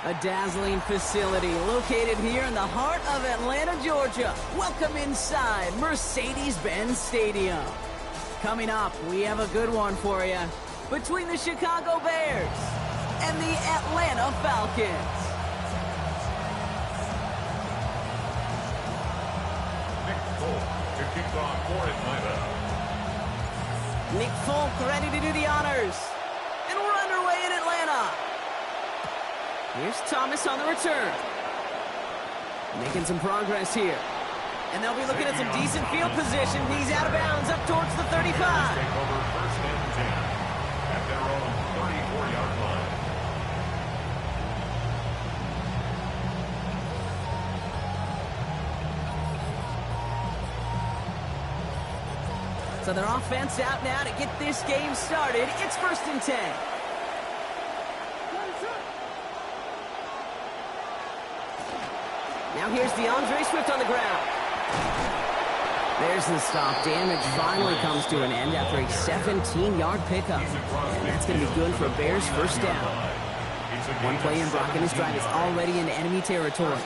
A dazzling facility located here in the heart of Atlanta, Georgia. Welcome inside Mercedes-Benz Stadium. Coming up, we have a good one for you. Between the Chicago Bears and the Atlanta Falcons. Nick Folk to kick off for Atlanta. Nick Folk ready to do the honors. And we're underway in Atlanta. Here's Thomas on the return. Making some progress here. And they'll be looking at some decent field position. He's out of bounds up towards the 35. Take over first and 10 at their own 34-yard line. So their offense out now to get this game started. It's first and 10. Now here's DeAndre Swift on the ground. There's the stop. Damage finally comes to an end after a 17-yard pickup. And that's going to be good for Bears first down. One play in Brock and his drive is already in enemy territory.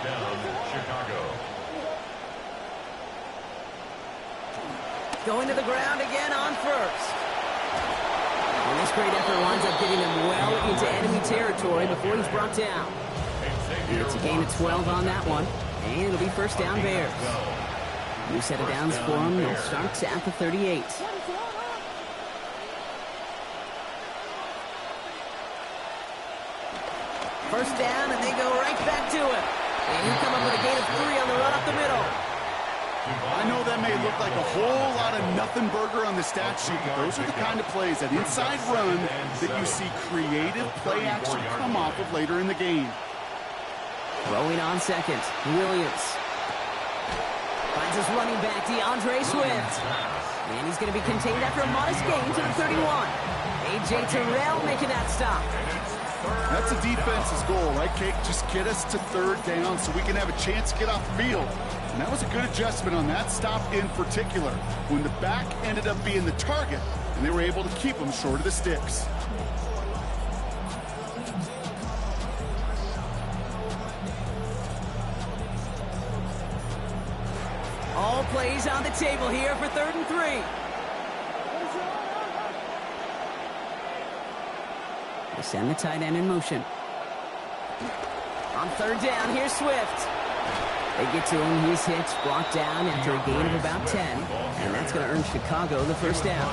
Going to the ground again on first. And this great effort winds up getting him well into enemy territory before he's brought down. And it's a gain of 12 on that one. And it'll be first down Bears. New set of downs for them. They'll start at the 38. First down, and they go right back to it. And he come up with a gain of 3 on the run up the middle. I know that may look like a whole lot of nothing burger on the stat sheet, but those are the kind of plays, that inside run, that you see creative play action come off of later in the game. Throwing on second, Williams. Finds his running back, DeAndre Swift. And he's going to be contained after a modest gain to the 31. A.J. Terrell making that stop. That's a defense's goal, right, Kate? Just get us to third down so we can have a chance to get off the field. And that was a good adjustment on that stop in particular, when the back ended up being the target, and they were able to keep him short of the sticks. All plays on the table here for 3rd and 3. They send the tight end in motion. On 3rd down, here's Swift. They get to him, he's hit, brought down after a gain of about 10. And that's going to earn Chicago the first down.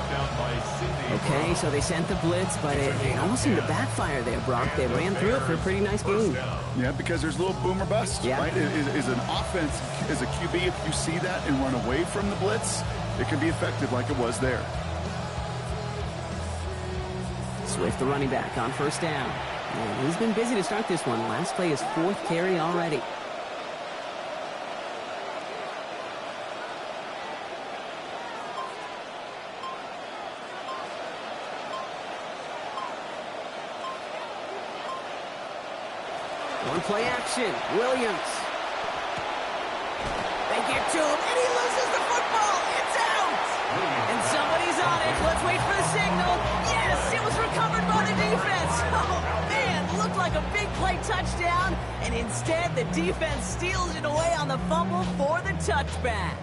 Okay, so they sent the blitz, but it almost seemed to backfire there, Brock. They ran through it for a pretty nice gain. Yeah, because there's a little boom or bust, right? Is an offense, as a QB, if you see that and run away from the blitz, it can be effective like it was there. Swift, the running back, on first down. And he's been busy to start this one. Last play is 4th carry already. One play action, Williams. They get to him, and he loses the football. It's out! And somebody's on it. Let's wait for the signal. Yes, it was recovered by the defense. Oh, man, looked like a big play touchdown. And instead, the defense steals it away on the fumble for the touchback.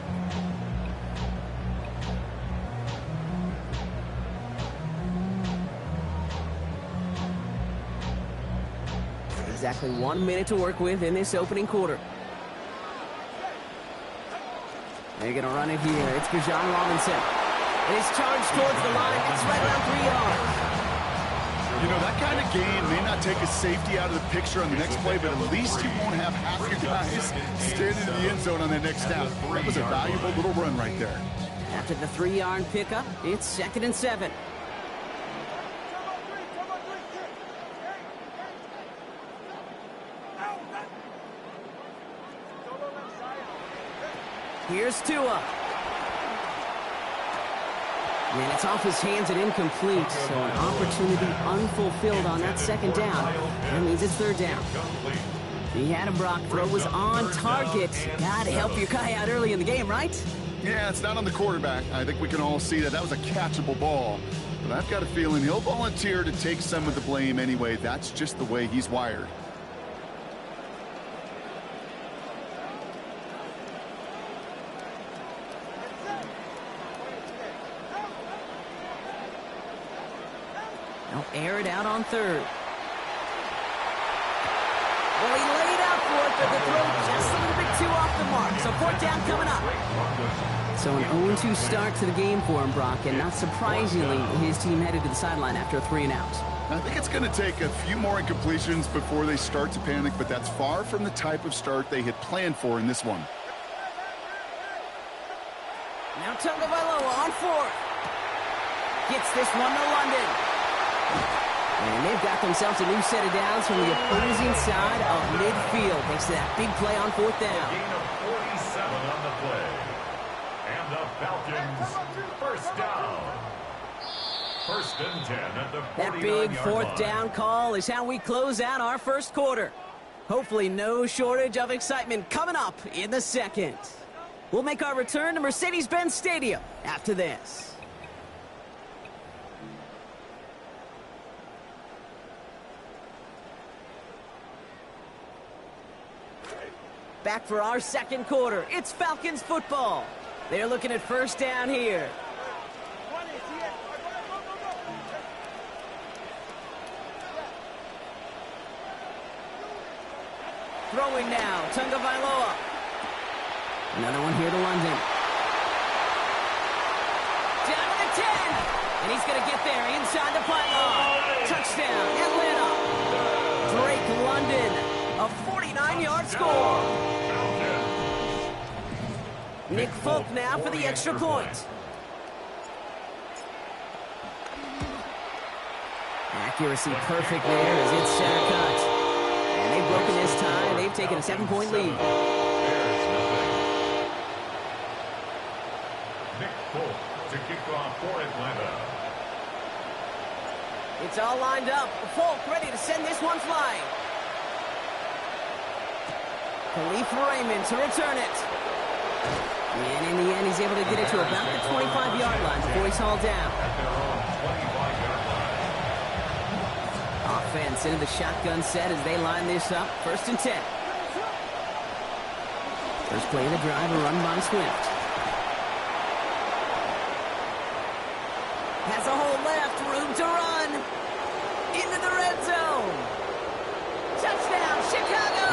Exactly 1 minute to work with in this opening quarter. They're going to run it here. It's Bijan Robinson. And he's charged towards the line. It's right around 3 yards. You know, that kind of game may not take a safety out of the picture on the next play, but at least you won't have half your guys standing in the end zone on that next down. That was a valuable little run right there. After the 3-yard pickup, it's 2nd and 7. Here's Tua. And it's off his hands and incomplete, so an opportunity unfulfilled on that 2nd down. That means it's 3rd down. He had him, Brock. Throw was on target. Got to help your guy out early in the game, right? Yeah, it's not on the quarterback. I think we can all see that was a catchable ball. But I've got a feeling he'll volunteer to take some of the blame anyway. That's just the way he's wired. They'll air it out on third. Well, he laid out for it, but the throw just a little bit too off the mark. So fourth down coming up. So an 0-2 start to the game for him, Brock, and not surprisingly, his team headed to the sideline after a 3-and-out. I think it's going to take a few more incompletions before they start to panic, but that's far from the type of start they had planned for in this one. Now Tagovailoa on fourth. Gets this one to London. And they've got themselves a new set of downs from the opposing side of midfield. Thanks to that big play on fourth down. A gain of 47 on the play. And the Falcons, first down. First and 10 at the 49-yard line. That big fourth down call is how we close out our first quarter. Hopefully no shortage of excitement coming up in the second. We'll make our return to Mercedes-Benz Stadium after this. Back for our second quarter. It's Falcons football. They're looking at first down here. Throwing now, Tagovailoa. Another one here to London. Down to the 10. And he's going to get there inside the pylon. Touchdown, Atlanta. Drake London, a 49-yard score. Nick Folk now for the extra point. Accuracy perfect there as it's center cut. And they've broken this tie. They've taken a 7-point lead. Nick Folk to kick off for Atlanta. It's all lined up. Folk ready to send this one flying. Khalif Raymond to return it. And in the end, he's able to get it to about the 25-yard line before he's hauled down. Offense into the shotgun set as they line this up. First and 10. First play of the drive, a run by Swift. Has a hole left, room to run. Into the red zone. Touchdown, Chicago!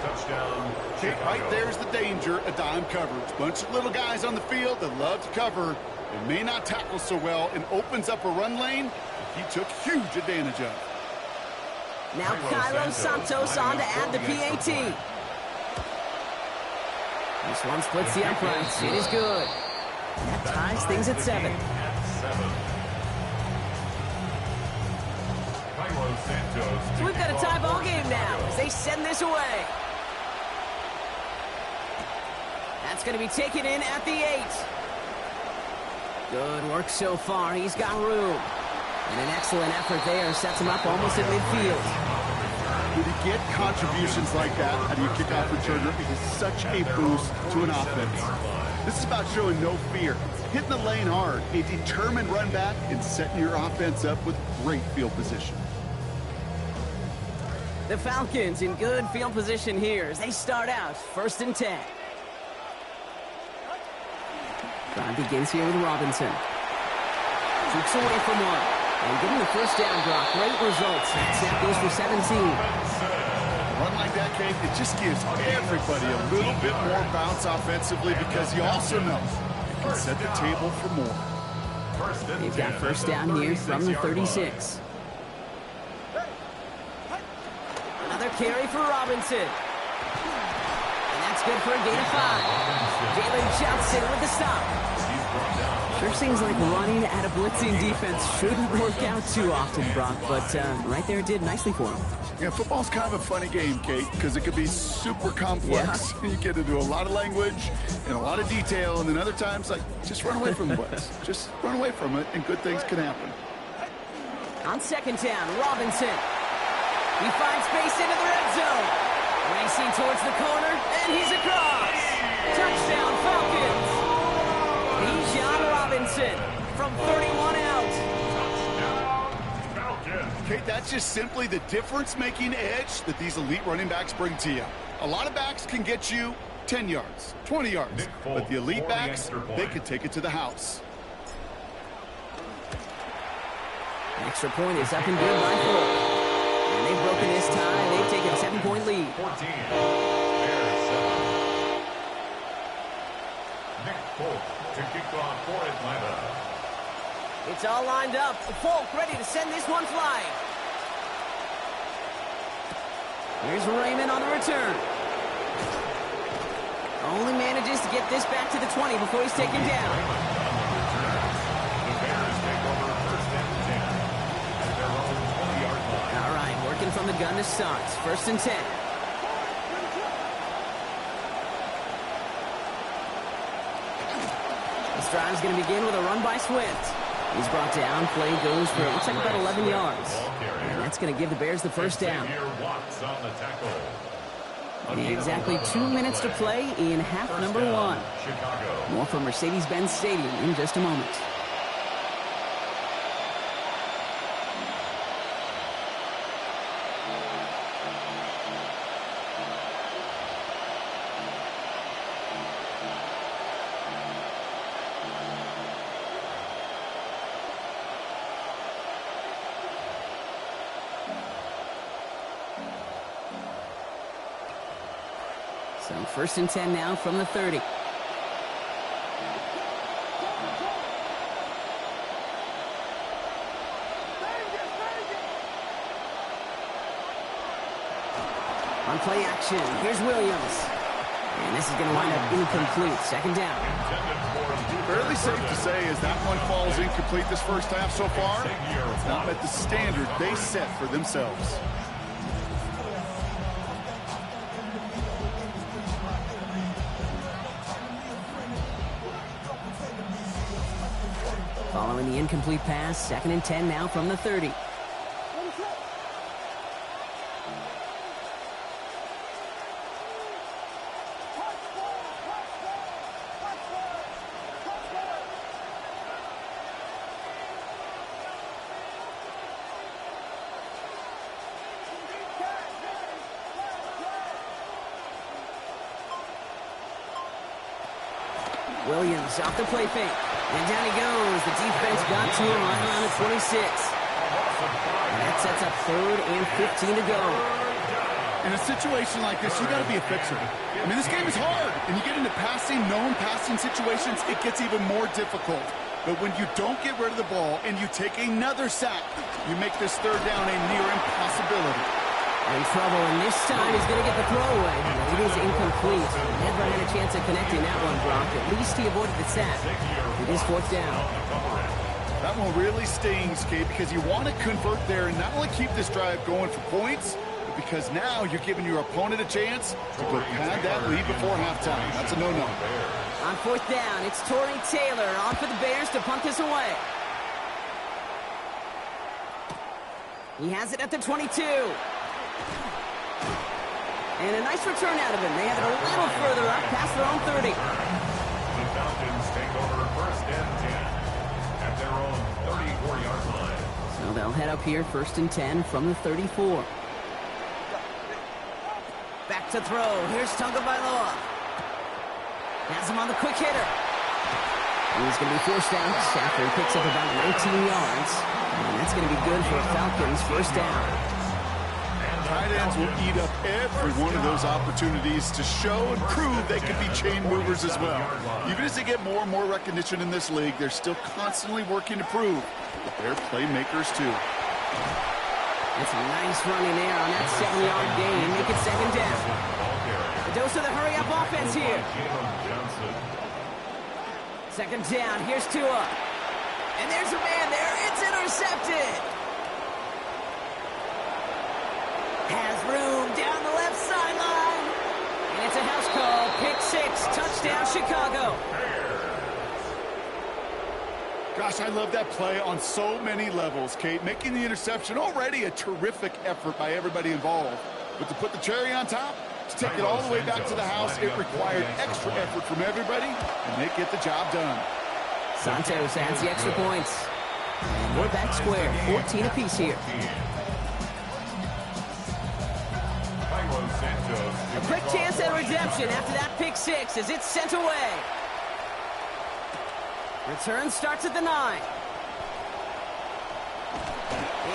Touchdown, Chicago. Right there's the danger, a dime coverage. Bunch of little guys on the field that love to cover. They may not tackle so well and opens up a run lane he took huge advantage of. Now Cairo Santos on to add the PAT. This one splits the uprights. It is good. That ties things at 7. So we've got a tie ball game now as they send this away. That's going to be taken in at the 8. Good work so far. He's got room. And an excellent effort there sets him up almost at midfield. When you get contributions like that, how do you kick off returner? It is such a boost to an offense. This is about showing no fear, hitting the lane hard, a determined run back, and setting your offense up with great field position. The Falcons in good field position here as they start out first and 10. Drive begins here with Robinson. Shoots away from one. And getting the first down drop. Great results. Snap goes for 17. Run like that, Kate, it just gives everybody a little bit more bounce offensively because you also know you can set the table for more. They've got first down here from the 36. Another carry for Robinson. And that's good for a gain of 5. Jalen Johnson with the stop. Sure seems like running at a blitzing defense shouldn't work out too often, Brock, but right there it did nicely for him. Yeah, football's kind of a funny game, Kate, because it could be super complex. Yeah. You get into a lot of language and a lot of detail, and then other times, like, just run away from the blitz. Just run away from it, and good things can happen. On second down, Robinson. He finds space into the red zone. Racing towards the corner, and he's across. Touchdown, Falcons. Bijan Robinson from 31 out. Kate, that's just simply the difference-making edge that these elite running backs bring to you. A lot of backs can get you 10 yards, 20 yards, but the elite backs, they can take it to the house. Extra point is up and good by 4. And they've broken this tie. They've taken a 7-point lead. 14. Bears 7. Nick Folk to kick off for Atlanta. It's all lined up. Folk ready to send this one flying. Here's Raymond on the return. Only manages to get this back to the 20 before he's taken down. The Bears take over first and 10 at their own 20-yard line. All right, working from the gun to start. First and 10. This drive is going to begin with a run by Swift. He's brought down. Play goes for, it looks like about 11 yards. And that's going to give the Bears the first down. Exactly 2 minutes to play in half number 1. More from Mercedes-Benz Stadium in just a moment. So first and 10 now from the 30. On play action, here's Williams. And this is going to wind up incomplete. Second down. Fairly safe to say as that one falls incomplete this first half so far, it's not met the standard they set for themselves. Following the incomplete pass, second and 10 now from the 30. Williams off the play fake. And down he goes. The defense got to him right around the 26. And that sets up third and 15 to go. In a situation like this, you got to be a fixer. I mean, this game is hard. And you get into known passing situations, it gets even more difficult. But when you don't get rid of the ball and you take another sack, you make this third down a near impossibility. In trouble, and this time he's going to get the throw away. It is incomplete. Never had a chance of connecting that one, Brock. At least he avoided the sack. It is fourth down. That one really stings, Kate, because you want to convert there and not only keep this drive going for points, but because now you're giving your opponent a chance to go pad that lead before halftime. That's a no-no. On fourth down, it's Torrey Taylor on for the Bears to punt this away. He has it at the 22. And a nice return out of him. They have it a little further up past their own 30. The Falcons take over first and 10 at their own 34-yard line. So they'll head up here first and 10 from the 34. Back to throw. Here's Tagovailoa. Has him on the quick hitter. He's going to be forced out after he picks up about 19 yards. And that's going to be good for the Falcons. First down. Tight ends will eat up every one of those opportunities to show and prove they can be chain movers as well. Even as they get more and more recognition in this league, they're still constantly working to prove that they're playmakers too. That's a nice running there on that 7-yard gain. Make it second down. A dose of the hurry-up offense here. Second down. Here's Tua. And there's a man there. It's intercepted. Has room down the left sideline. And it's a house call. Pick 6. Touchdown, Chicago. Gosh, I love that play on so many levels, Kate. Making the interception, already a terrific effort by everybody involved. But to put the cherry on top, to take it all the way back to the house, it required extra effort from everybody, and they get the job done. Santos adds the extra points. And we're back square. 14 apiece here. A quick chance at redemption after that pick 6 as it's sent away. Return starts at the 9.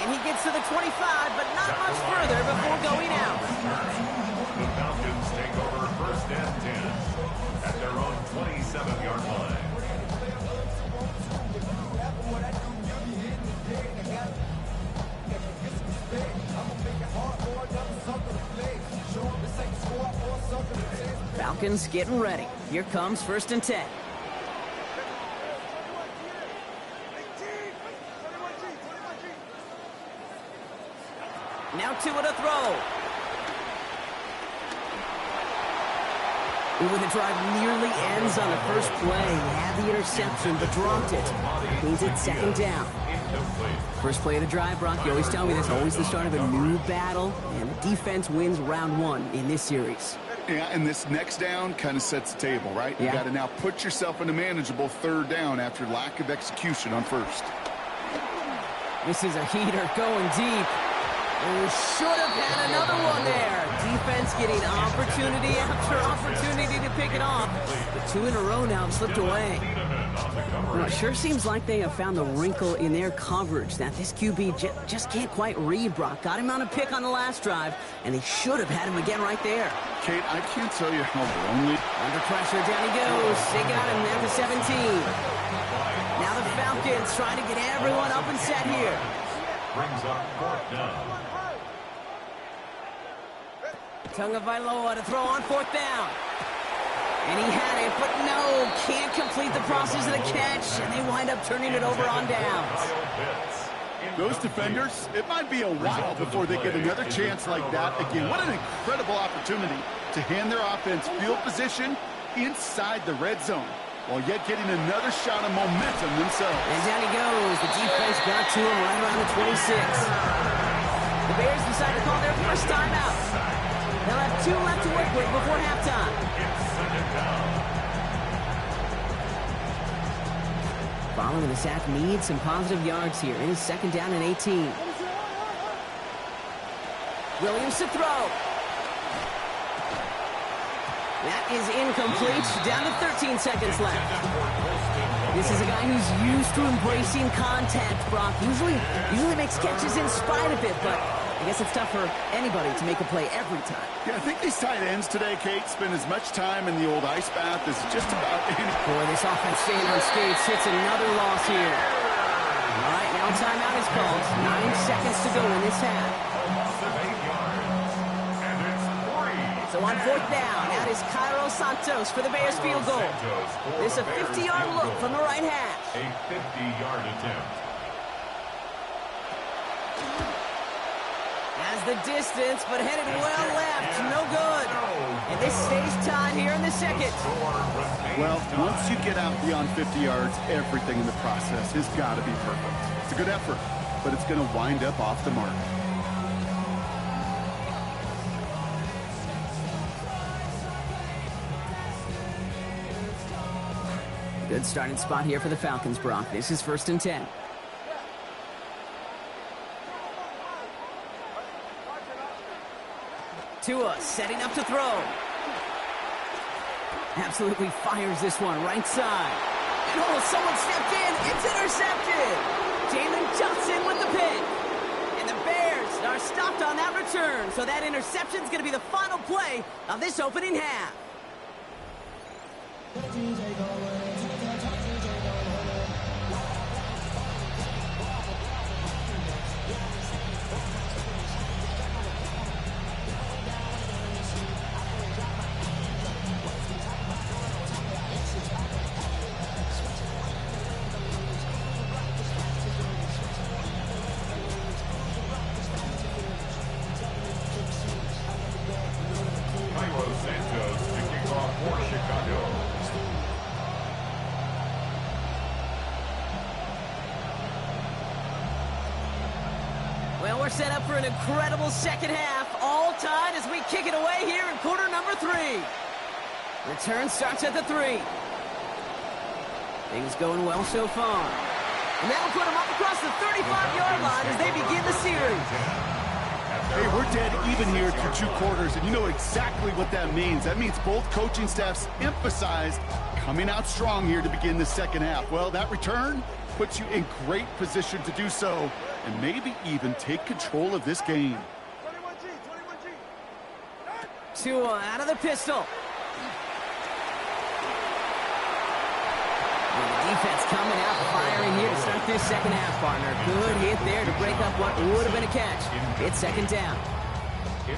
And he gets to the 25, but not much further before going out. The Falcons take over first and 10 at their own 27-yard line. Falcons getting ready. Here comes first and 10. Now Tua to throw. Ooh, the drive nearly ends on the first play. He had the interception, but dropped it. Means it's second down. First play of the drive, Brock, you always tell me this, always the start of a new battle, and the defense wins round one in this series. Yeah, and this next down kind of sets the table, right? You got to now put yourself in a manageable third down after lack of execution on first. This is a heater going deep. We should have had another one there. Defense getting opportunity after opportunity to pick it off. But two in a row now have slipped away. Well, it sure seems like they have found the wrinkle in their coverage that this QB just can't quite read, Brock. Got him on a pick on the last drive, and they should have had him again right there. Kate, I can't tell you how lonely. Under pressure, down he goes. They got him down to 17. Now the Falcons trying to get everyone up and set here. Brings up fourth down. Tagovailoa to throw on fourth down. And he had it, but no, can't complete the process of the catch, and they wind up turning it over on downs. Those defenders, it might be a while before they get another chance like that again. What an incredible opportunity to hand their offense field position inside the red zone, while yet getting another shot of momentum themselves. And down he goes. The defense got to him right around the 26. The Bears decide to call their first timeout. They'll have 2 left to work with before halftime. Following the sack needs some positive yards here. It is second down and 18. Williams to throw. That is incomplete. Down to 13 seconds left. This is a guy who's used to embracing contact, Brock. Usually makes catches in spite of it, but I guess it's tough for anybody to make a play every time. Yeah, I think these tight ends today, Kate, spend as much time in the old ice bath as just about any. Boy, this offense staying on skates hits another loss here. All right, now timeout is called. 9 seconds to go in this half. So on fourth down, out is Cairo Santos for the Bears field goal. This is a 50-yard look from the right hash. A 50-yard attempt. Has the distance, but headed well left. No good. And this stays tied here in the second. Well, once you get out beyond 50 yards, everything in the process has got to be perfect. It's a good effort, but it's going to wind up off the mark. Good starting spot here for the Falcons, Brock. This is first and 10. Tua setting up to throw. Absolutely fires this one right side. And oh, someone stepped in. It's intercepted. Jalen Johnson with the pick. And the Bears are stopped on that return. So that interception's going to be the final play of this opening half. Well, we're set up for an incredible second half. All tied as we kick it away here in quarter number 3. Return starts at the 3. Things going well so far. And that'll put them up across the 35-yard line as they begin the series. Hey, we're dead even here through 2 quarters, and you know exactly what that means. That means both coaching staffs emphasized coming out strong here to begin the second half. Well, that return puts you in great position to do so and maybe even take control of this game. 2 out of the pistol. And the defense coming out firing here to start this second half, partner. Good hit there to break up what would have been a catch. It's second down.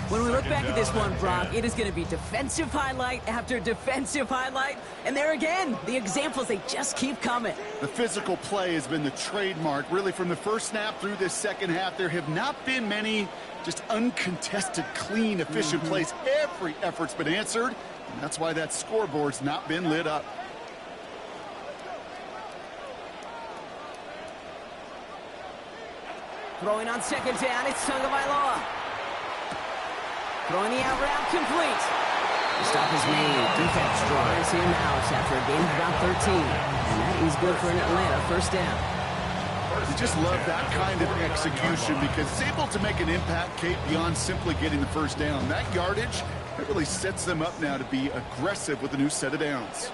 When we look back at this one, Brock, it is going to be defensive highlight after defensive highlight. And there again, the examples, they just keep coming. The physical play has been the trademark. Really, from the first snap through this second half, there have not been many just uncontested, clean, efficient plays. Every effort's been answered, and that's why that scoreboard's not been lit up. Throwing on second down, it's Tagovailoa. Throwing the out route complete. The stop is made. Defense drives him out after a gain of about 13. And that is good for an Atlanta first down. You just love that kind of execution because it's able to make an impact, Kate, beyond simply getting the first down. That yardage, it really sets them up now to be aggressive with a new set of downs.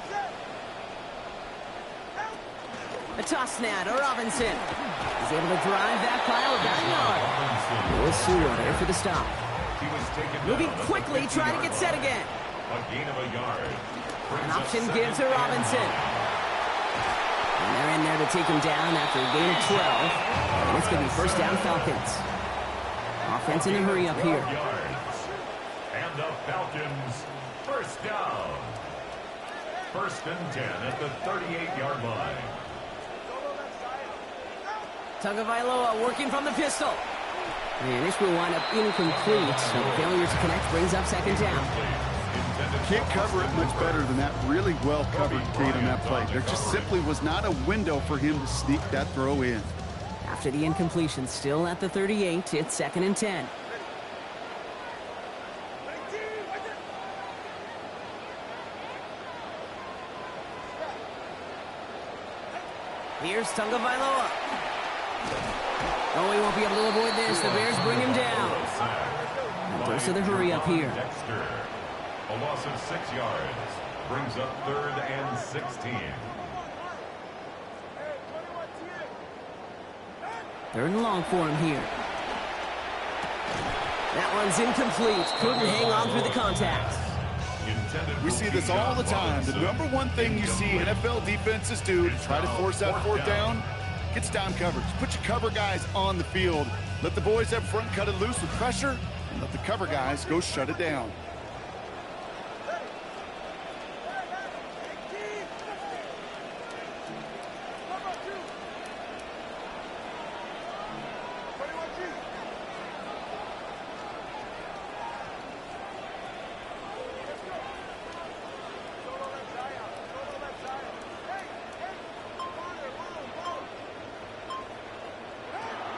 A toss now to Robinson. He's able to drive that pile about a yard. Will Sewell there for the stop. Moving quickly, trying to get set again. A gain of a yard. An option gives to Robinson. And they're in there to take him down after a gain of 12. And it's going to be first down Falcons. Offense in a hurry up here. And the Falcons first down. First and 10 at the 38-yard line. Tagovailoa working from the pistol. And this will wind up incomplete. So the failure to connect brings up second down. Can't cover it much better than that. Really well covered, Kate, on that play. There just simply was not a window for him to sneak that throw in. After the incompletion, still at the 38, it's second and 10. Here's Tagovailoa. Oh, he won't be able to avoid this. The Bears bring him down. Close to the hurry up here. A loss of 6 yards brings up third and 16. Third and long for him here. That one's incomplete. Couldn't hang on through the contact. We see this all the time. The number one thing you see NFL defenses do to try to force that fourth down, gets down coverage. Put your cover guys on the field. Let the boys up front cut it loose with pressure, and let the cover guys go shut it down.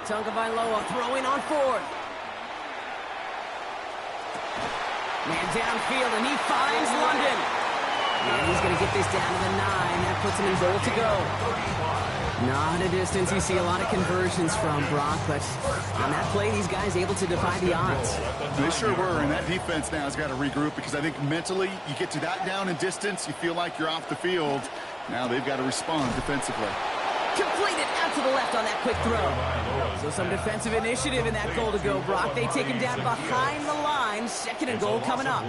Tagovailoa throwing on fourth. Man downfield, and he finds London. And he's going to get this down to the 9. That puts him in goal to go. Not a distance you see a lot of conversions from, Brock, but on that play, these guys able to defy the odds. They sure were, and that defense now has got to regroup because I think mentally you get to that down in distance, you feel like you're off the field. Now they've got to respond defensively. Completed out to the left on that quick throw. So some defensive initiative in that goal to go, Brock. They take him down behind the line. Second and goal coming up.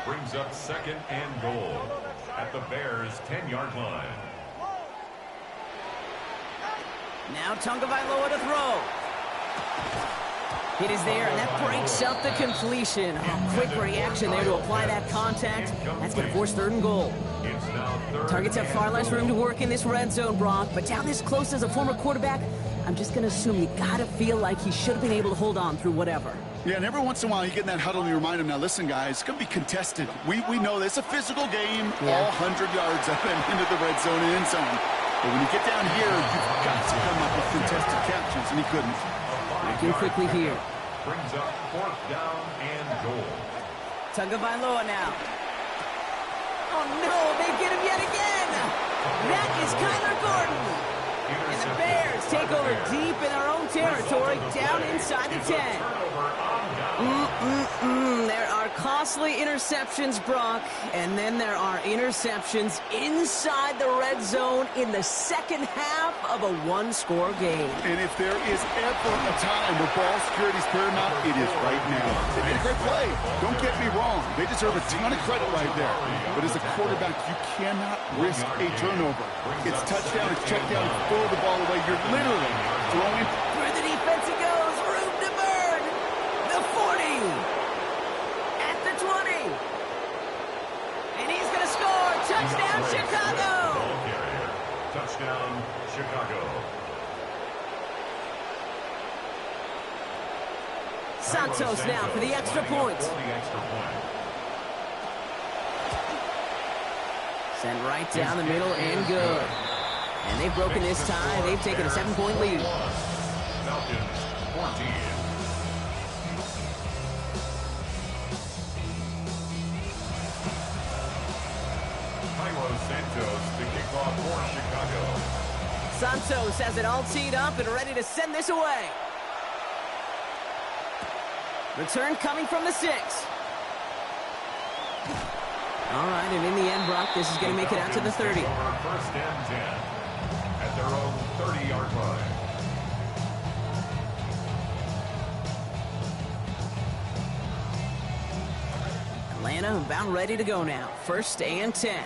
Brings up second and goal at the Bears' 10-yard line. Now Tagovailoa to throw. It is there, and that breaks up the completion. A quick reaction there to apply that contact. That's going to force third and goal. Targets have far less room to work in this red zone, Brock, but down this close as a former quarterback, I'm just going to assume you got to feel like he should have been able to hold on through whatever. Yeah, and every once in a while you get in that huddle and you remind him, now listen, guys, it's going to be contested. We know this. It's a physical game, all 100 yards up and into the red zone and end zone. But when you get down here, you've got to come up with contested catches, and he couldn't. Working quickly here. Brings up fourth down and goal. Tagovailoa now. Oh no, they get him yet again. That is Kyler Gordon. And the Bears take over deep in their own territory, down inside the 10. There are costly interceptions, Brock, and then there are interceptions inside the red zone in the second half of a one-score game. And if there is ever a time where ball security is paramount, it is right now. They made a great play. Don't get me wrong. They deserve a ton of credit right there. But as a quarterback, you cannot risk a turnover. It's touchdown, it's check down, throw the ball away. You're literally throwing. Through the defense he goes. Room to burn. The 40. At the 20. And he's going to score. Touchdown, Chicago. Ball carrier. Touchdown, Chicago. Santos now for the extra point. Sent right down the middle and good. And they've broken this tie. They've taken a 7-point lead. Falcons 14. Santos to kick off for Chicago. Santos has it all teed up and ready to send this away. Return coming from the 6. All right, and in the end, Brock, this is going to make it out to the 30. First and 10 at their own 30-yard line. Atlanta about ready to go now. First and 10.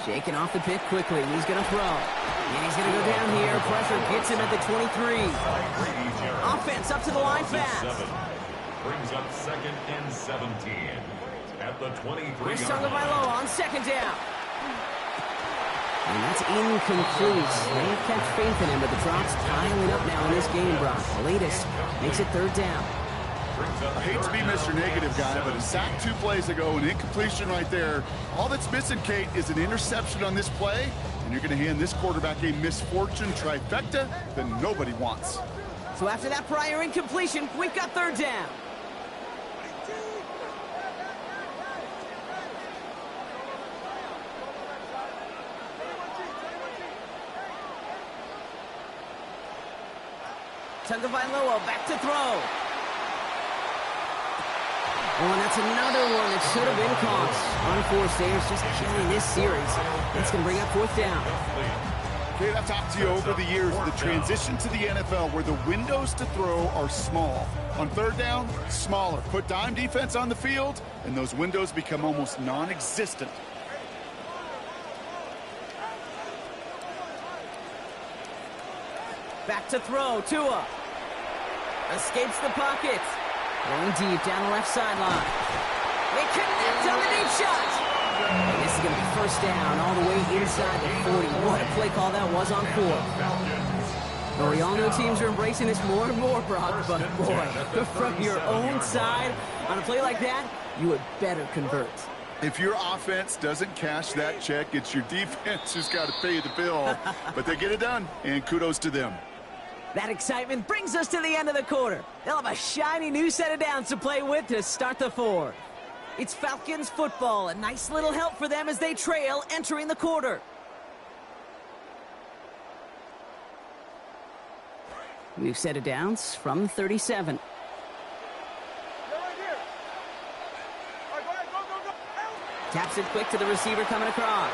Shaking off the pick quickly. He's going to throw. And he's going to go down here. Pressure gets him at the 23. Offense up to the line fast. Brings up second and 17 at the 23. Here's Tagovailoa on second down. And that's incomplete. They kept faith in him, but the drop's piling up now in this game, Brock. The latest makes it third down. I hate to be Mr. Negative guy, but a sack 2 plays ago, an incompletion right there. All that's missing, Kate, is an interception on this play, and you're going to hand this quarterback a misfortune trifecta that nobody wants. So after that prior incompletion, we've got third down. Tagovailoa back to throw. Oh, and that's another one that should have been caught. Unforced errors just killing this series. That's going to bring up fourth down. Kate, I've talked to you over the years, the transition to the NFL where the windows to throw are small. On third down, smaller. Put dime defense on the field, and those windows become almost non-existent. Back to throw, Tua. Escapes the pocket. Going deep down the left sideline. They connect on the deep shot. And this is going to be first down all the way inside the 40. What a play call that was on 4th. Well, we all know teams are embracing this more and more, Brock, but boy, from your own side, on a play like that, you would better convert. If your offense doesn't cash that check, it's your defense who's got to pay the bill. But they get it done, and kudos to them. That excitement brings us to the end of the quarter. They'll have a shiny new set of downs to play with to start the 4th. It's Falcons football, a nice little help for them as they trail entering the quarter. New set of downs from 37. Taps it quick to the receiver coming across.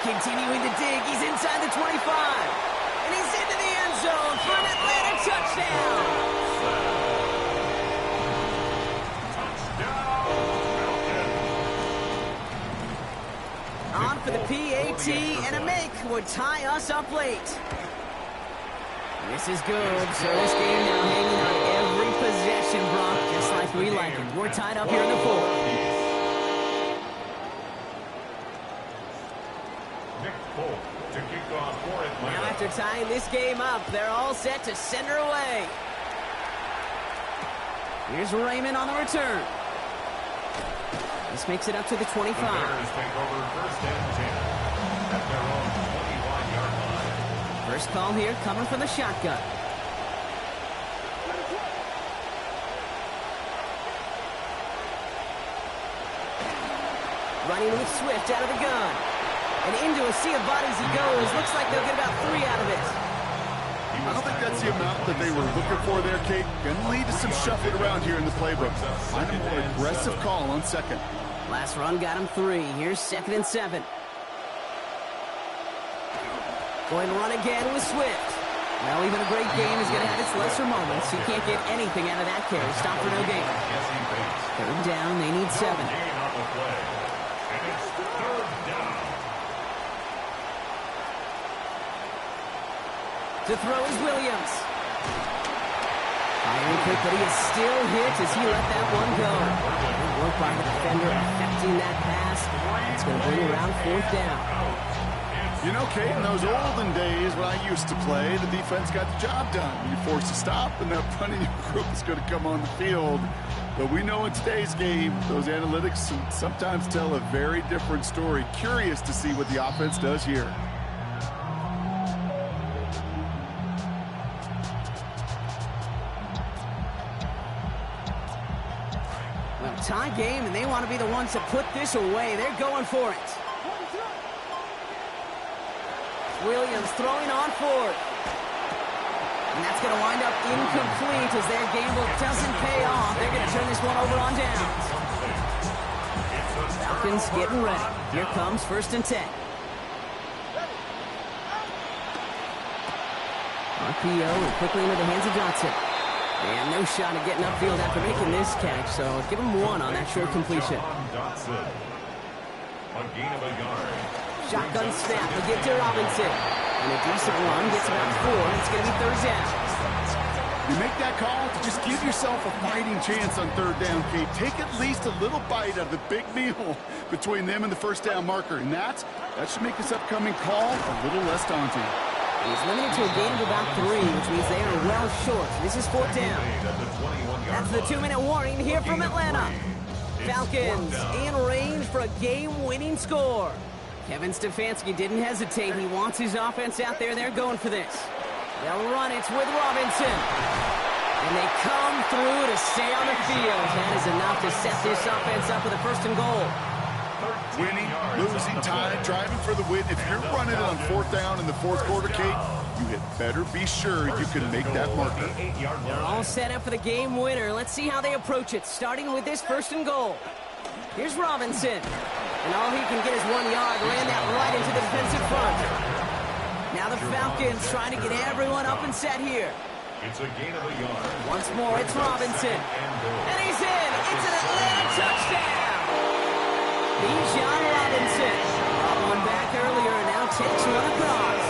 Continuing to dig, he's inside the 25. And he's into the end zone for an Atlanta touchdown. On for the PAT, and a make would tie us up late. This is good, so this game now hanging on every possession, Brock, just like we like it. We're tied up here in the 4th. Now after tying this game up, they're all set to send her away. Here's Raymond on the return. This makes it up to the 25. The Bears take over first and 10 at their own 21-yard line. First call here coming from the shotgun. Running with Swift out of the gun. And into a sea of bodies he goes. Looks like they'll get about 3 out of it. I don't think that's the amount that they were looking for there, Kate. Gonna lead to some shuffling around here in the playbook. Find a more aggressive call on second. Last run got him 3. Here's 2nd and 7. Going to run again with Swift. Well, even a great game is going to have its lesser moments. He can't get anything out of that carry. Stop for no gain. 3rd down, they need 7. To throw is Williams. Firing quick, but he is still hit as he let that one go. Good work by the defender affecting that pass. It's going to bring around 4th down. You know, Kate, in those olden days when I used to play, the defense got the job done. You're forced to stop, and that punting group is going to come on the field. But we know in today's game, those analytics sometimes tell a very different story. Curious to see what the offense does here. Tie game, and they want to be the ones to put this away. They're going for it. Williams throwing on 4th. And that's going to wind up incomplete as their gamble doesn't pay off. They're going to turn this one over on downs. Falcons getting ready. Here comes 1st and 10. RPO and quickly into the hands of Johnson. And no shot at getting upfield after making this catch, so give him 1 on that short completion. Shotgun snap, they give to Robinson. And a decent run gets about 4. It's going to be 3rd down. You make that call to just give yourself a fighting chance on 3rd down, Kate. Take at least a little bite out of the big meal between them and the 1st down marker. And that should make this upcoming call a little less daunting. He's limited to a gain of about 3, which means they are well short. This is 4th down. That's the 2-minute warning here from Atlanta. Falcons in range for a game-winning score. Kevin Stefanski didn't hesitate. He wants his offense out there. They're going for this. They'll run it with Robinson. And they come through to stay on the field. That is enough to set this offense up with a 1st and goal. Winning, losing, tied, driving for the win. If you're running it on 4th down in the 4th quarter, Kate, you had better be sure you can make that marker. They're all set up for the game winner. Let's see how they approach it, starting with this 1st and goal. Here's Robinson. And all he can get is 1 yard. Ran that right into the defensive front. Now the Falcons trying to get everyone up and set here. It's a gain of a yard. Once more, it's Robinson. And he's in. It's an Atlanta touchdown. Bijan Robinson. Brought one back earlier and now takes one across.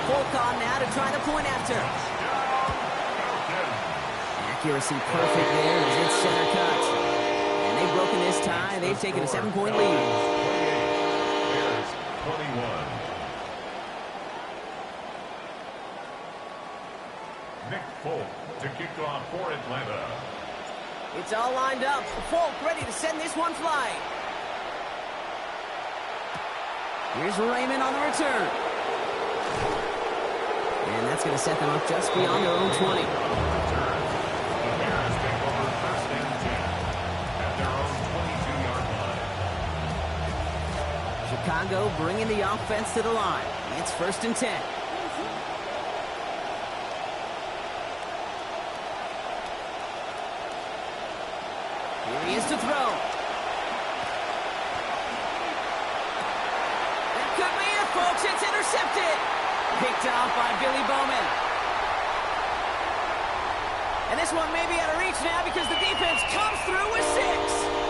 Folk on now to try the point after. Accuracy perfect there as it's center cut. And they've broken this tie. They've taken a 7-point lead. Bears 21. Nick Folk to kick off for Atlanta. It's all lined up. Folk ready to send this one flying. Here's Raymond on the return. And that's going to set them up just beyond their own 20. Chicago bringing the offense to the line. It's 1st and 10. Here he is to throw. That could be it, folks. It's intercepted. Picked off by Billy Bowman. And this one may be out of reach now because the defense comes through with 6.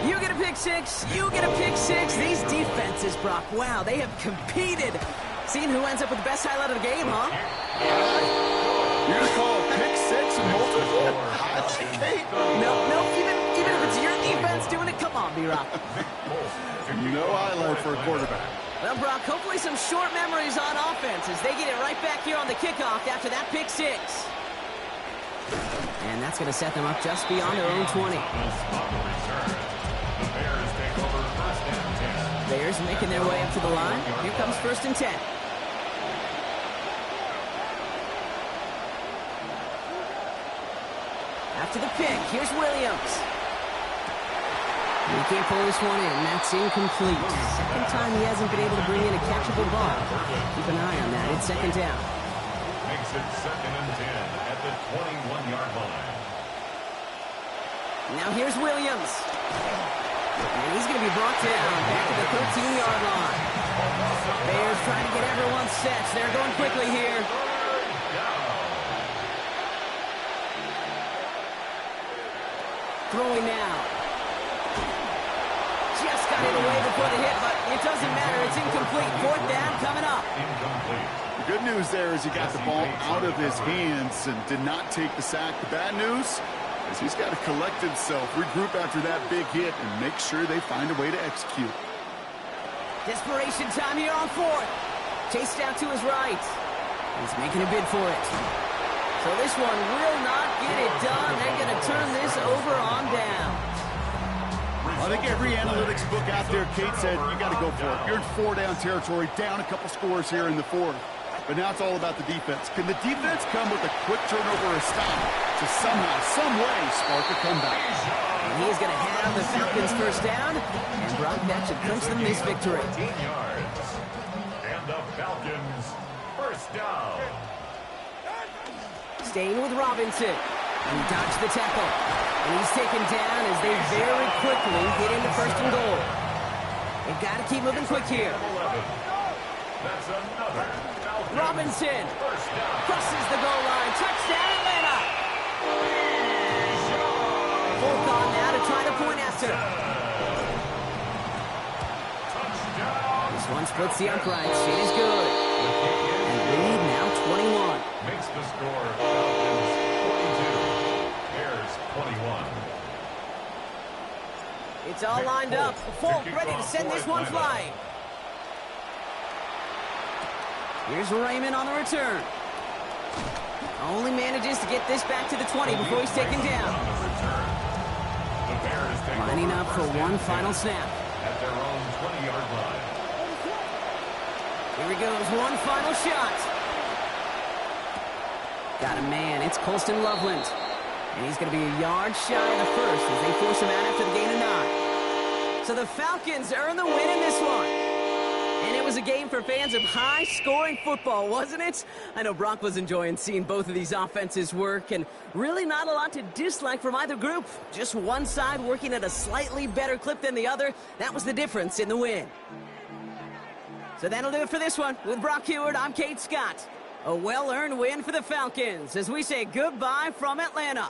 You get a pick 6. You get a pick 6. These defenses, Brock, wow, they have competed. Seeing who ends up with the best highlight of the game, huh? You're going to call a pick 6 and multiple? No, even if it's your defense doing it, come on, B-Rock. No highlight for a quarterback. Well, Brock, hopefully some short memories on offense as they get it right back here on the kickoff after that pick 6. And that's going to set them up just beyond their own 20. Bears making their way up to the line. Here comes 1st and 10. After the pick, here's Williams. He can't pull this one in. That's incomplete. Second time he hasn't been able to bring in a catch catchable ball. Keep an eye on that. It's second down. Makes it 2nd and 10 at the 21-yard line. Now here's Williams. And he's going to be brought down back to the 13-yard line. Bears trying to get everyone set. They're going quickly here. Throwing now. Just got it away before the hit, but it doesn't matter. It's incomplete. 4th down coming up. Incomplete. The good news there is he got the ball out of his hands and did not take the sack. The bad news is he's got to collect himself, regroup after that big hit, and make sure they find a way to execute. Desperation time here on 4th. Chased out to his right. He's making a bid for it. So this one will not get it done. They're going to turn this over on down. I think every analytics book out there, Kate said, you got to go for it. You're in 4-down territory, down a couple scores here in the 4th. But now it's all about the defense. Can the defense come with a quick turnover or a stop to somehow, some way, spark a comeback? And he's going to have the Falcons first down, and Brock, that should clinch them this victory. 14 yards. And the Falcons first down. Staying with Robinson. He dodged the tackle. And he's taken down as they very quickly get into 1st and goal. They've got to keep moving quick here. 11. That's another Falcons Robinson first down. crosses the goal line. Touchdown, Atlanta. Fourth on now to try the point after. Touchdown. This one splits the uprights. It is good. And lead now 21. Makes the score Falcons 42. Bears 21. It's all lined up. Folk ready to send this one flying. Here's Raymond on the return. Only manages to get this back to the 20 before he's taken down. Lining up for one final snap. At their own 20-yard line. Here he goes, one final shot. Got a man, it's Colston Loveland. And he's going to be a yard shy of the first as they force him out after the gain of 9. So the Falcons earn the win in this one. And it was a game for fans of high-scoring football, wasn't it? I know Brock was enjoying seeing both of these offenses work, and really not a lot to dislike from either group. Just one side working at a slightly better clip than the other. That was the difference in the win. So that'll do it for this one. With Brock Heward, I'm Kate Scott. A well-earned win for the Falcons as we say goodbye from Atlanta.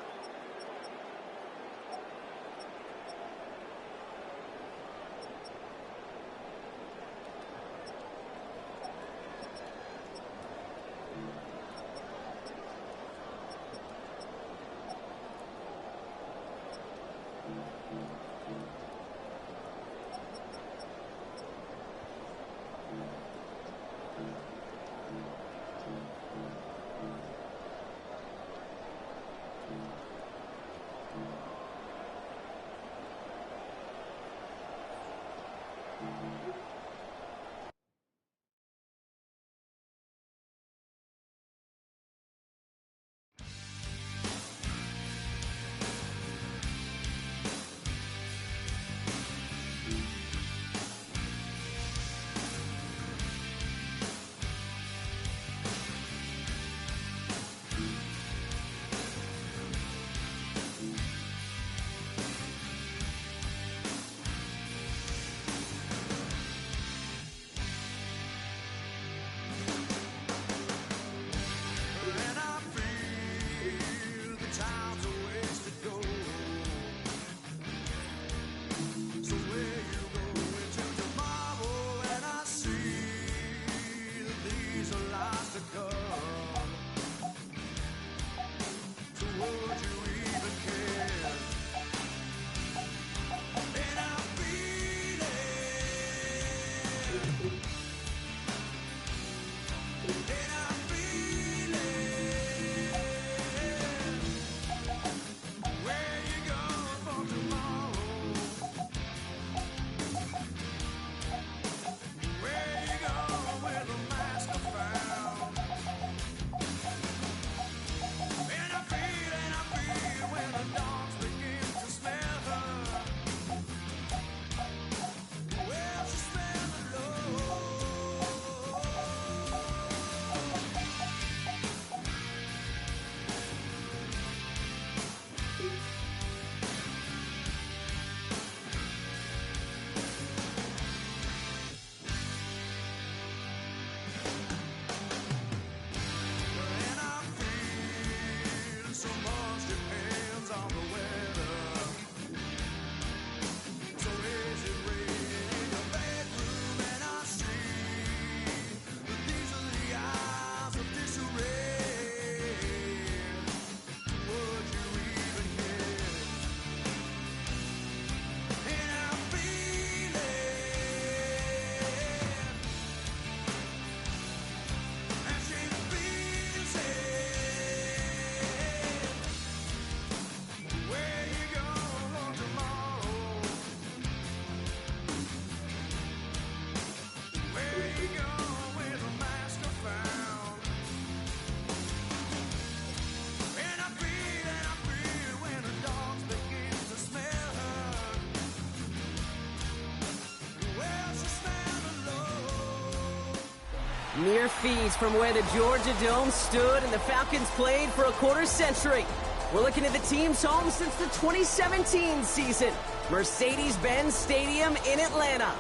Mere feet from where the Georgia Dome stood and the Falcons played for a quarter century. We're looking at the team's home since the 2017 season, Mercedes-Benz Stadium in Atlanta.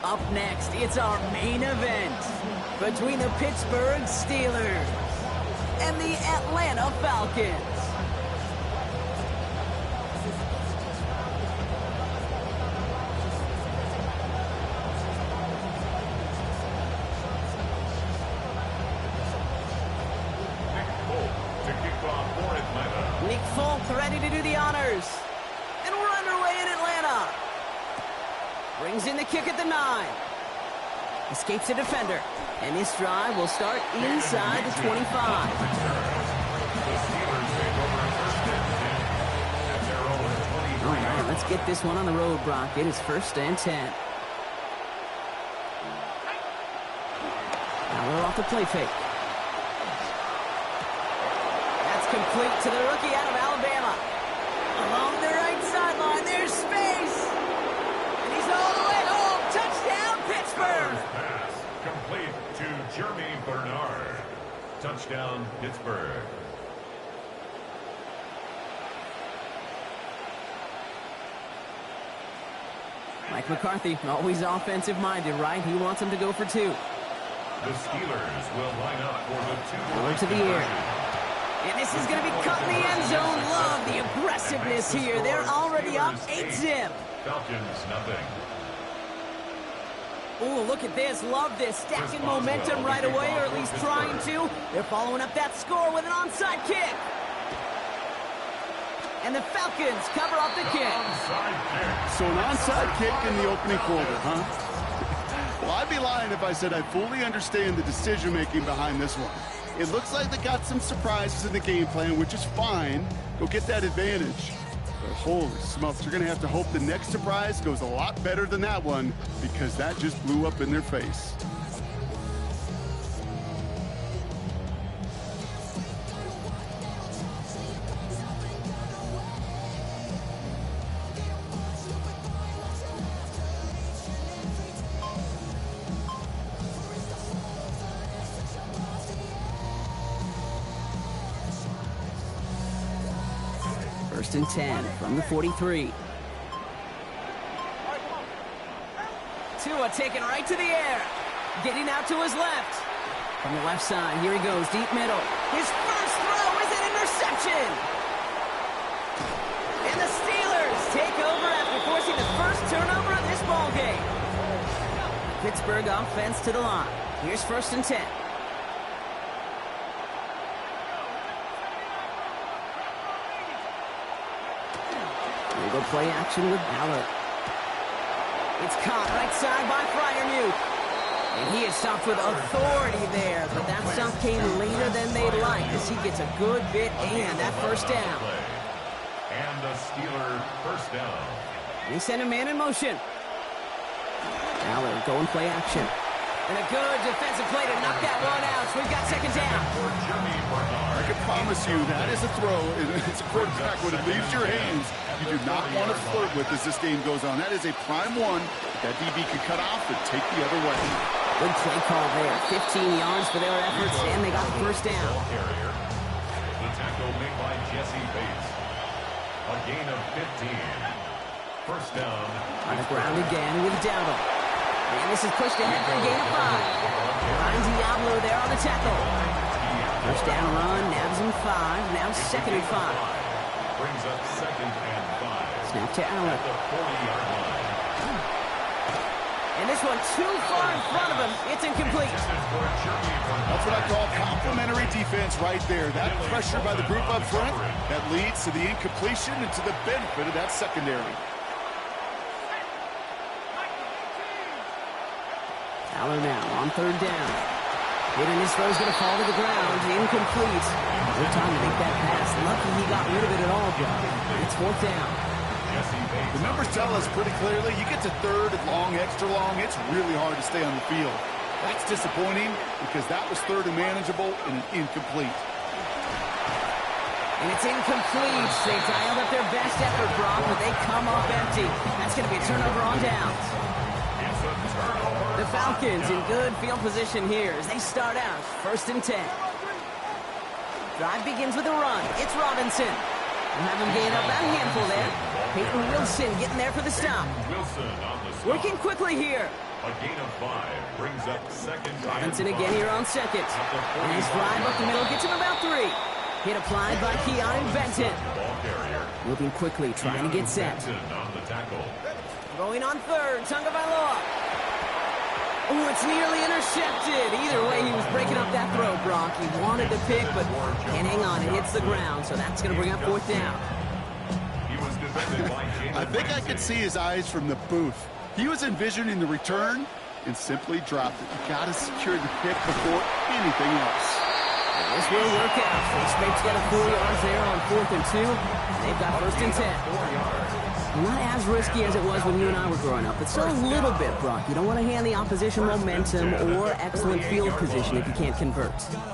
Up next, it's our main event between the Pittsburgh Steelers and the Atlanta Falcons. Nick Folk ready to do the honors. And we're underway in Atlanta. Brings in the kick at the 9. Escapes the defender. And this drive will start inside the 25. All right, let's get this one on the road, Brock. It is 1st and 10. Now we're off the play fake. Complete to the rookie out of Alabama. Along the right sideline, there's space. And he's all the way home. Touchdown, Pittsburgh. Pass complete to Jeremy Bernard. Touchdown, Pittsburgh. Mike McCarthy, always offensive-minded, right? He wants him to go for 2. The Steelers will line up for the 2. Over to the air. And this is going to be cut in the end zone. Love the aggressiveness here. They're already up 8-0. Falcons, nothing. Oh, look at this. Love this. Stacking momentum right away, or at least trying to. They're following up that score with an onside kick. And the Falcons cover up the kick. So an onside kick in the opening quarter, huh? Well, I'd be lying if I said I fully understand the decision-making behind this one. It looks like they got some surprises in the game plan, which is fine. Go get that advantage. But holy smokes, you're going to have to hope the next surprise goes a lot better than that one, because that just blew up in their face. First and 10 from the 43. Tua taking right to the air. Getting out to his left. From the left side, here he goes, deep middle. His first throw is an interception. And the Steelers take over after forcing the first turnover of this ball game. Pittsburgh offense to the line. Here's 1st and 10. Go play action with Ballard. It's caught right side by Freiermuth. And he is stopped with authority there, but that stop came later than they'd like as he gets a good bit and that first down. And the Steeler first down. They send a man in motion. Ballard going play action. And a good defensive play to knock that one out. So we've got 2nd down. I can promise you that is a throw. It's a quarterback when it leaves your hands. You do not want to flirt with as this game goes on. That is a prime one that DB could cut off and take the other way. Good play call there. 15 yards for their efforts, and they got the first down. The tackle made by Jesse Bates. A gain of 15. First down. On the ground again with Dowdle. And this is pushed ahead for a gain of 5. Ryan Diablo there on the tackle. First down run, nabs him 5. Now 2nd and 5. Brings up 2nd and 5. Snap to Allen. At the 40-yard line. And this one too far in front of him. It's incomplete. That's what I call complimentary defense right there. That pressure by the group up front, that leads to the incompletion and to the benefit of that secondary. Allen now on 3rd down. Hitting his throw's going to fall to the ground. Incomplete. No time to make that pass. Lucky he got rid of it at all, Joe. It's 4th down. The numbers tell us pretty clearly, you get to 3rd and long, extra long, it's really hard to stay on the field. That's disappointing because that was 3rd and manageable and an incomplete. And it's incomplete. They dialed up their best effort, Brock, but they come up empty. That's going to be a turnover on downs. It's a turnover. The Falcons in good field position here as they start out 1st and 10. Drive begins with a run. It's Robinson. We'll have him gain up about a handful there. Peyton Wilson getting there for the stop. Wilson on the stop. Working quickly here. A gain of 5 brings up 2nd. Robinson again here on 2nd. Nice drive up the middle, gets him about 3. Hit applied by Keanu Benton. Ball carrier. Moving quickly, trying to get set. Benton on the tackle. Going on 3rd, Tagovailoa. Oh, it's nearly intercepted. Either way, he was breaking up that throw, Brock. He wanted to pick, but can't hang on. It hits the ground, so that's going to bring up 4th down. He was defended by I think I could see his eyes from the booth. He was envisioning the return and simply dropped it. You got to secure the pick before anything else. This will work out. They scrape together 4 yards there on 4th and 2. They've got 1st and 10. Not as risky as it was when you and I were growing up, but still a little bit, Brock. You don't want to hand the opposition momentum or excellent field position if you can't convert.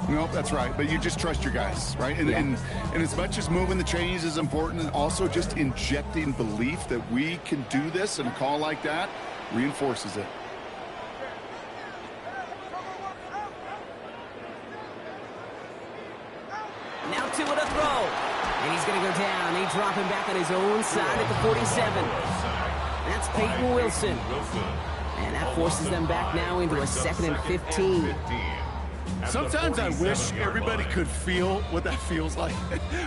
Nope, that's right. But you just trust your guys, right? And as much as moving the chains is important, and also just injecting belief that we can do this, and a call like that reinforces it. Now 2 with a throw. And he's going to go down. They drop him back on his own side at the 47. That's Peyton Wilson. And that forces them back now into a 2nd and 15. Sometimes I wish everybody could feel what that feels like.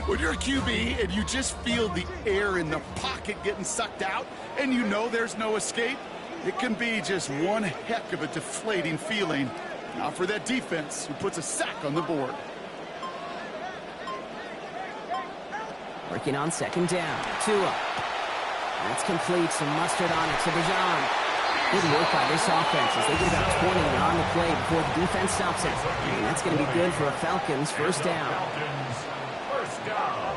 When you're a QB and you just feel the air in the pocket getting sucked out and you know there's no escape, it can be just one heck of a deflating feeling. Now for that defense who puts a sack on the board. Working on 2nd down. Tua. That's complete. Some mustard on it to Bijan. Good work by this offense as they get about 20 on the play before the defense stops it. And that's going to be good for a Falcons 1st down. First down.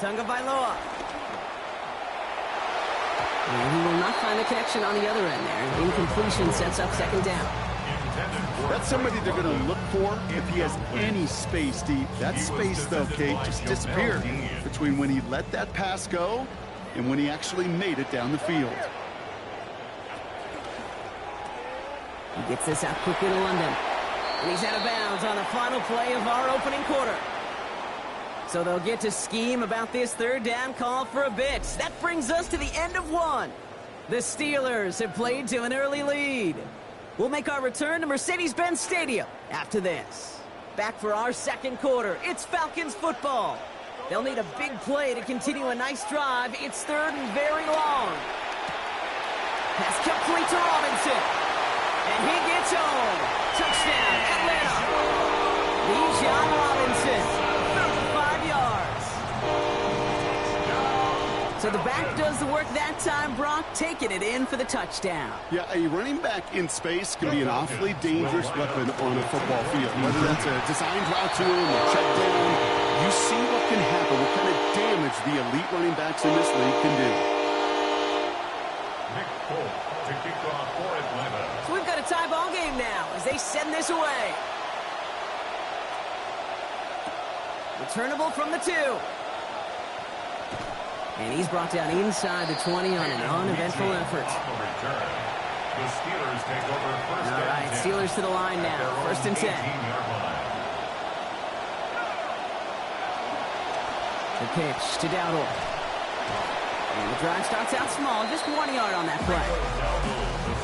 Tagovailoa. And he will not find the connection on the other end there. Incompletion sets up 2nd down. That's somebody they're going to look for if he has any space deep. That space, though, Kate, just disappeared between when he let that pass go and when he actually made it down the field. He gets this out quickly to London. And he's out of bounds on the final play of our opening quarter. So they'll get to scheme about this 3rd down call for a bit. That brings us to the end of 1. The Steelers have played to an early lead. We'll make our return to Mercedes-Benz Stadium after this. Back for our 2nd quarter. It's Falcons football. They'll need a big play to continue a nice drive. It's 3rd and very long. Pass complete to Robinson. And he gets home. Touchdown, Atlanta. Bijan Robinson, 35 yards. So the back does the work that time, Brock, taking it in for the touchdown. Yeah, a running back in space can be an awfully dangerous weapon on a football field. Whether that's a designed route to him or check down, you see what can happen, what kind of damage the elite running backs in this league can do. Nick Folk to kick off for Atlanta. So we've got a tie ball game now as they send this away. Returnable from the 2. And he's brought down inside the 20 on an uneventful effort. The Steelers take over 1st All right, Steelers to the line now. 1st and 10. The pitch to Dowdle. And the drive starts out small, just 1 yard on that play.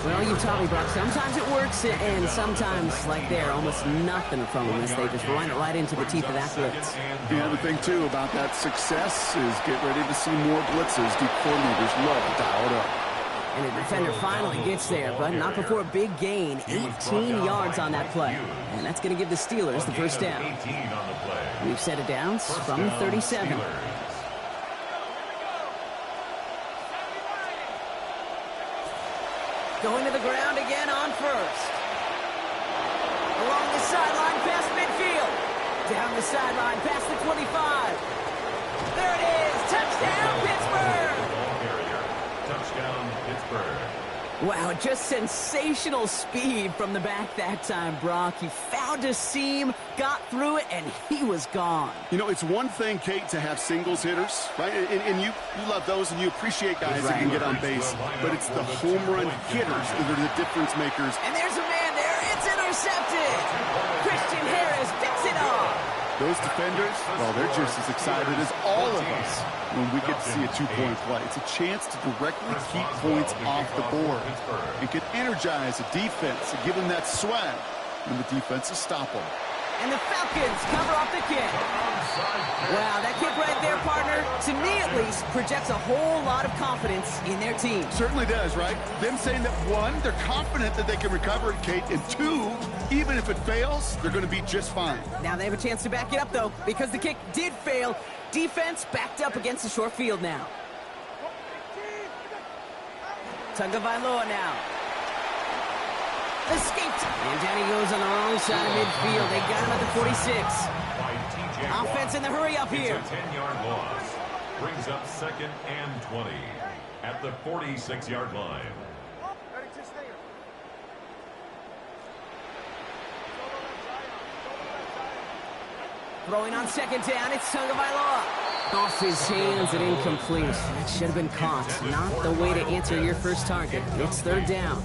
Well, you taught me, Brock, sometimes it works, and sometimes, like there, almost nothing from them as they just run it right into the teeth of that blitz. Yeah, the thing, too, about that success is get ready to see more blitzes. Deep coordinators love to dial it up. And the defender finally gets there, but not before a big gain. 18 yards on that play. And that's going to give the Steelers the 1st down. We've set it down from 37. Going to the ground again on 1st. Along the sideline past midfield. Down the sideline past the 25. There it is. Touchdown, Pittsburgh. Touchdown, Pittsburgh. Wow, just sensational speed from the back that time, Brock. He found a seam, got through it, and he was gone. You know, it's one thing, Kate, to have singles hitters, right? And you love those, and you appreciate guys that can get on base. But it's the home run hitters that are the difference makers. And there's a man there. It's intercepted. Christian Harris picks it off. Those defenders, well, they're just as excited as all of us when we get to see a two-point play. It's a chance to directly keep points off the board. It can energize a defense and give them that swag when the defenses stop them. And the Falcons cover off the kick. Wow, that kick right there, partner, to me at least, projects a whole lot of confidence in their team. Certainly does, right? Them saying that, one, they're confident that they can recover it, Kate, and two, even if it fails, they're going to be just fine. Now they have a chance to back it up, though, because the kick did fail. Defense backed up against the short field now. Tagovailoa now. Escaped. And down he goes on the wrong side of midfield. They got him at the 46. Offense in the hurry up here. It's a 10-yard loss. Brings up 2nd and 20 at the 46-yard line. Throwing on 2nd down, it's Tagovailoa. Off his hands and incomplete. That should have been caught. Not the way to answer your first target. It's 3rd down.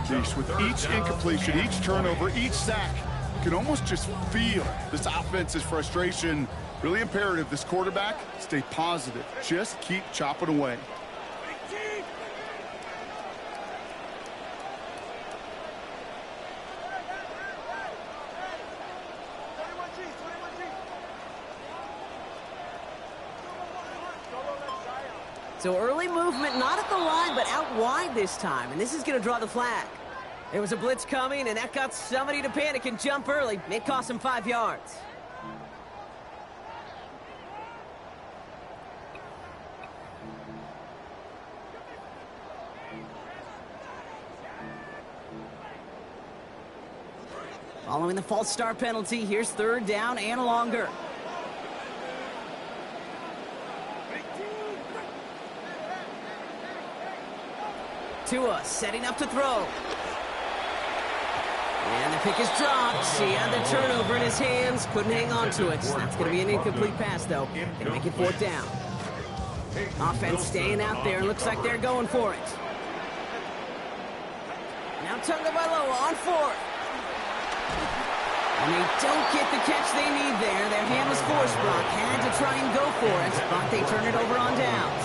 Jeez, with each incompletion, each turnover, each sack, you can almost just feel this offense's frustration. Really imperative, this quarterback, stay positive. Just keep chopping away. So early movement, not at the line, but out wide this time. And this is going to draw the flag. There was a blitz coming, and that got somebody to panic and jump early. It cost him 5 yards. Following the false start penalty, here's 3rd down and longer. Tua setting up to throw. And the pick is dropped. He had the turnover in his hands. Couldn't hang on to it. That's going to be an incomplete pass, though. Going to make it 4th down. Offense staying out there. Looks like they're going for it. Now Tagovailoa on 4th. And they don't get the catch they need there. Their hand was forced, Brock. Had to try and go for it, but they turn it over on downs.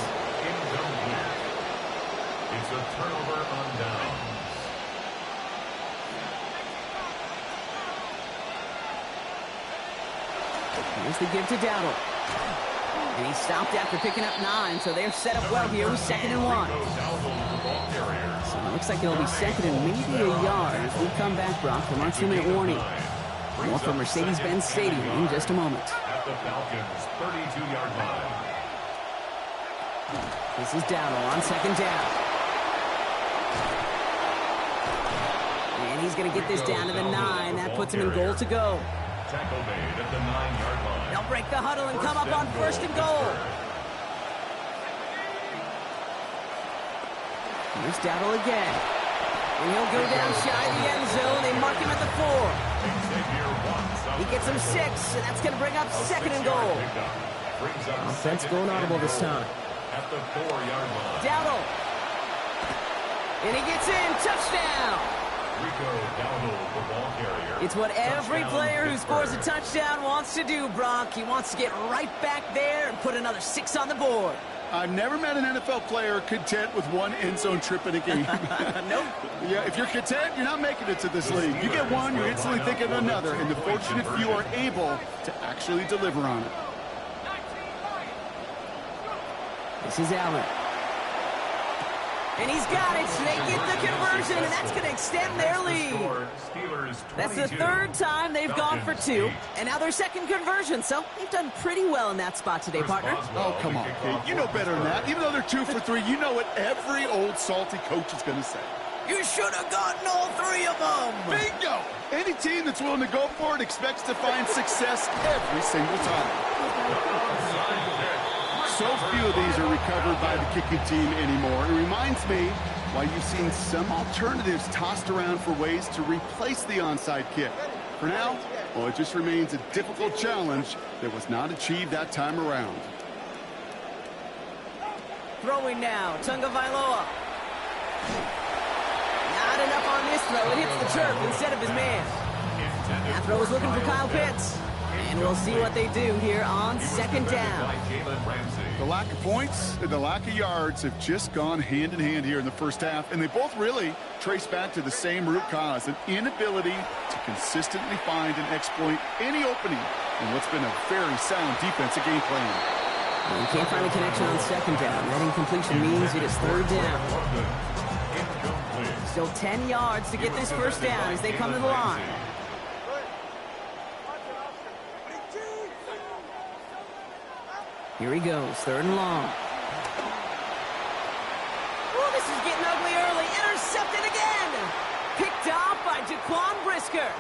It's a turnover on downs. Here's the give to Dowdle. And he stopped after picking up 9, so they're set up well here with 2nd and 1. So it looks like it'll be 2nd and maybe a yard as we come back, Brock, from our 2-minute warning. More from Mercedes-Benz Stadium in just a moment. At the Falcons' 32-yard line. This is Dowdle on 2nd down. And he's going to get this down to the 9. That puts him in goal to go. Tackle made at the 9-yard line. They'll break the huddle and come up on 1st and goal. Here's Dowdle again. And he'll go down shy of the end zone. They mark him at the 4. He gets him 6, and that's going to bring up 2nd and goal. Offense going audible this time. At the 4-yard line. Dowdle. And he gets in. Touchdown. It's what every player who scores a touchdown wants to do, Brock. He wants to get right back there and put another 6 on the board. I've never met an NFL player content with one end zone trip in a game. Nope. Yeah, if you're content, you're not making it to this league. You get one, you're instantly thinking of another, and the fortunate few are able to actually deliver on it. This is Allen. And he's got it. They get the conversion, and that's going to extend their lead. That's the 3rd time they've gone for 2, and now their 2nd conversion. So they've done pretty well in that spot today, partner. Oh, come on, Kate. You know better than that. Even though they're 2 for 3, you know what every old salty coach is going to say. You should have gotten all 3 of them. Bingo! Any team that's willing to go for it expects to find success every single time. So few of these are recovered by the kicking team anymore. It reminds me while you've seen some alternatives tossed around for ways to replace the onside kick. For now, well, it just remains a difficult challenge that was not achieved that time around. Throwing now, Tagovailoa. Not enough on this throw. It hits the turf instead of his man. That throw is looking for Kyle Pitts. And we'll see what they do here on second down. The lack of points and the lack of yards have just gone hand in hand here in the first half, and they both really trace back to the same root cause, an inability to consistently find and exploit any opening in what's been a very sound defensive game plan. Well, you can't find a connection on second down. That incompletion means it is third down. Still 10 yards to get this first down as they come to the line. Here he goes, third and long. Oh, this is getting ugly early. Intercepted again. Picked off by Jaquan Brisker.